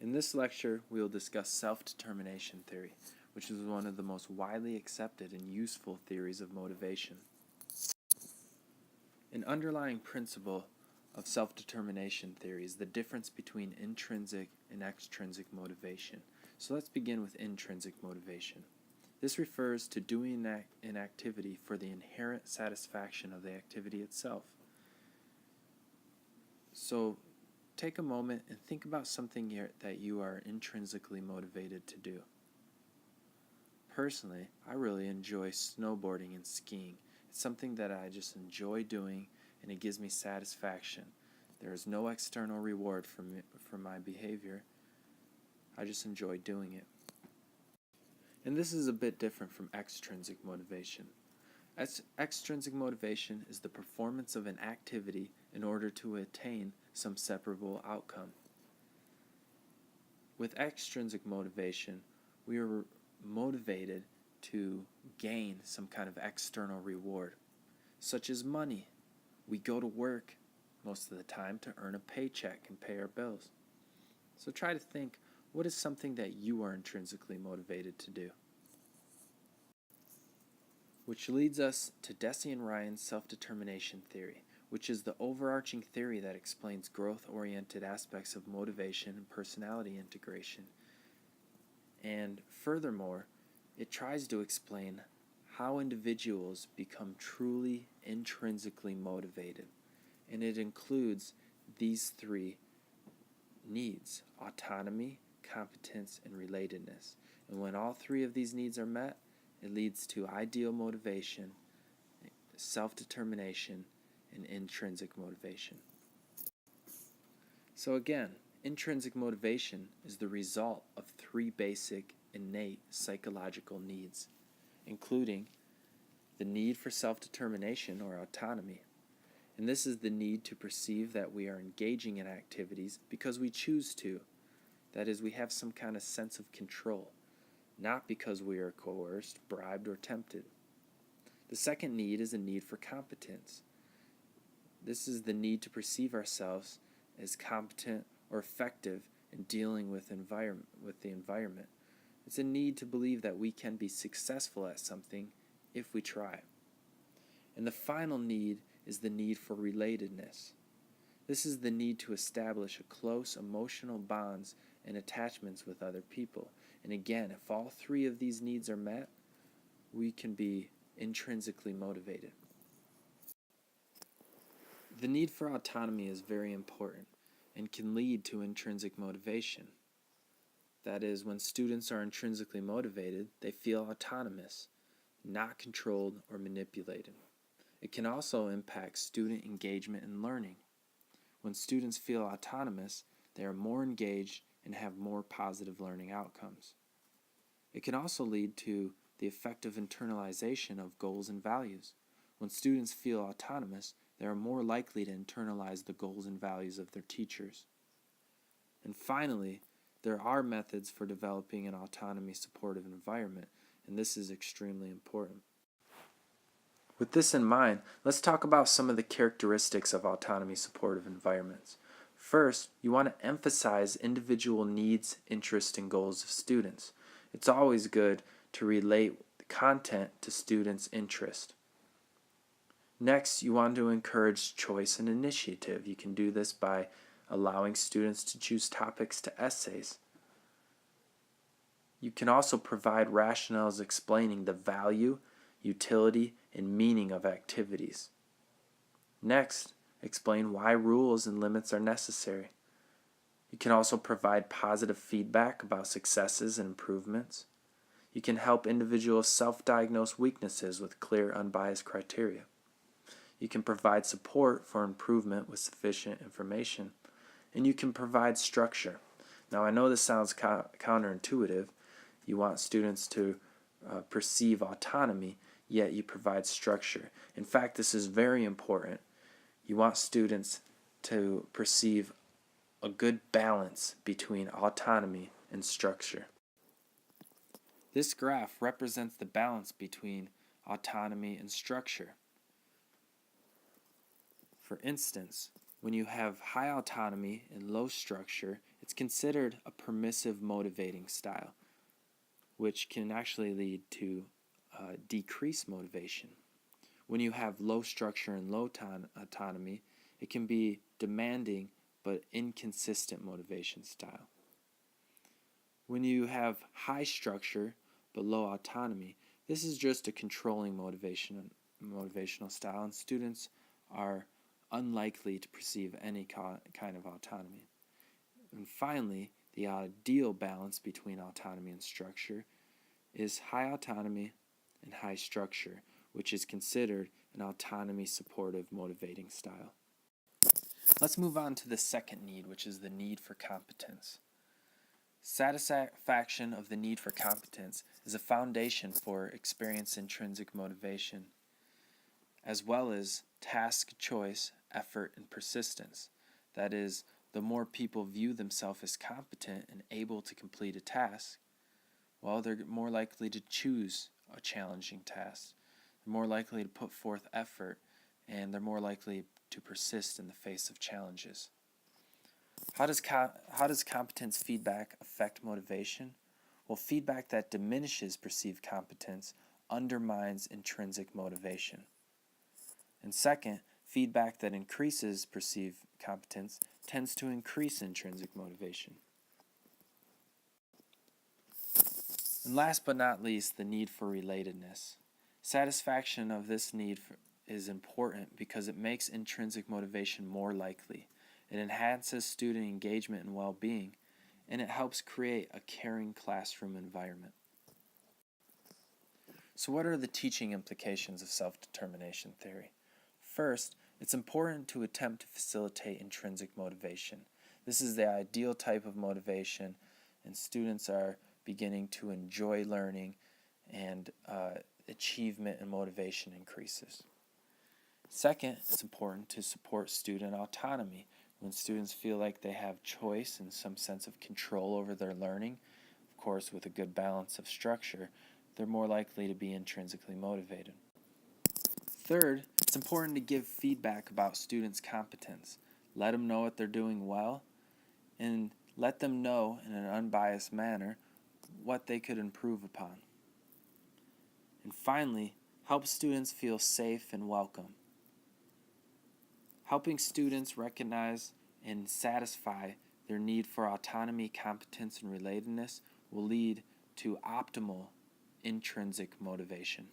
In this lecture, we will discuss self-determination theory, which is one of the most widely accepted and useful theories of motivation. An underlying principle of self-determination theory is the difference between intrinsic and extrinsic motivation. So let's begin with intrinsic motivation. This refers to doing an activity for the inherent satisfaction of the activity itself. So take a moment and think about something that you are intrinsically motivated to do. Personally, I really enjoy snowboarding and skiing. It's something that I just enjoy doing, and it gives me satisfaction. There is no external reward for my behavior. I just enjoy doing it. And this is a bit different from extrinsic motivation. Extrinsic motivation is the performance of an activity in order to attain some separable outcome. With extrinsic motivation, we are motivated to gain some kind of external reward, such as money. We go to work most of the time to earn a paycheck and pay our bills. So try to think, what is something that you are intrinsically motivated to do? Which leads us to Deci and Ryan's self-determination theory, which is the overarching theory that explains growth-oriented aspects of motivation and personality integration. And furthermore, it tries to explain how individuals become truly intrinsically motivated. And it includes these three needs: autonomy, competence, and relatedness. And when all three of these needs are met, it leads to ideal motivation, self-determination, and intrinsic motivation. So again, intrinsic motivation is the result of three basic innate psychological needs, including the need for self-determination or autonomy. And this is the need to perceive that we are engaging in activities because we choose to. That is, we have some kind of sense of control, not because we are coerced, bribed, or tempted. The second need is a need for competence. This is the need to perceive ourselves as competent or effective in dealing with the environment. It's a need to believe that we can be successful at something if we try. And the final need is the need for relatedness. This is the need to establish a close emotional bonds and attachments with other people. And again, if all three of these needs are met, we can be intrinsically motivated. The need for autonomy is very important and can lead to intrinsic motivation. That is, when students are intrinsically motivated, they feel autonomous, not controlled or manipulated. It can also impact student engagement in learning. When students feel autonomous, they are more engaged and have more positive learning outcomes. It can also lead to the effective internalization of goals and values. When students feel autonomous, they are more likely to internalize the goals and values of their teachers. And finally, there are methods for developing an autonomy-supportive environment, and this is extremely important. With this in mind, let's talk about some of the characteristics of autonomy-supportive environments. First, you want to emphasize individual needs, interests, and goals of students. It's always good to relate the content to students' interest. Next, you want to encourage choice and initiative. You can do this by allowing students to choose topics to essays. You can also provide rationales explaining the value, utility, and meaning of activities. Next, explain why rules and limits are necessary. You can also provide positive feedback about successes and improvements. You can help individuals self-diagnose weaknesses with clear, unbiased criteria. You can provide support for improvement with sufficient information. And you can provide structure. Now, I know this sounds counterintuitive. You want students to perceive autonomy, yet you provide structure. In fact, this is very important. You want students to perceive a good balance between autonomy and structure. This graph represents the balance between autonomy and structure. For instance, when you have high autonomy and low structure, It's considered a permissive motivating style, which can actually lead to decreased motivation. When you have low structure and low autonomy, it can be demanding but inconsistent motivation style. When you have high structure but low autonomy, this is just a controlling motivational style, and students are unlikely to perceive any kind of autonomy. And finally, the ideal balance between autonomy and structure is high autonomy and high structure, which is considered an autonomy supportive motivating style. Let's move on to the second need, which is the need for competence. Satisfaction of the need for competence is a foundation for experience intrinsic motivation, as well as task choice, effort, and persistence. That is, the more people view themselves as competent and able to complete a task, well, they're more likely to choose a challenging task. They're more likely to put forth effort, and they're more likely to persist in the face of challenges. How does competence feedback affect motivation? Well, feedback that diminishes perceived competence undermines intrinsic motivation. And second, feedback that increases perceived competence tends to increase intrinsic motivation. And last but not least, the need for relatedness. Satisfaction of this need is important because it makes intrinsic motivation more likely. It enhances student engagement and well-being, and it helps create a caring classroom environment. So what are the teaching implications of self-determination theory? First, it's important to attempt to facilitate intrinsic motivation. This is the ideal type of motivation, and students are beginning to enjoy learning, and achievement and motivation increases. Second, it's important to support student autonomy. When students feel like they have choice and some sense of control over their learning, of course with a good balance of structure, they're more likely to be intrinsically motivated. Third, it's important to give feedback about students' competence. Let them know what they're doing well, and let them know in an unbiased manner what they could improve upon. And finally, help students feel safe and welcome. Helping students recognize and satisfy their need for autonomy, competence, and relatedness will lead to optimal intrinsic motivation.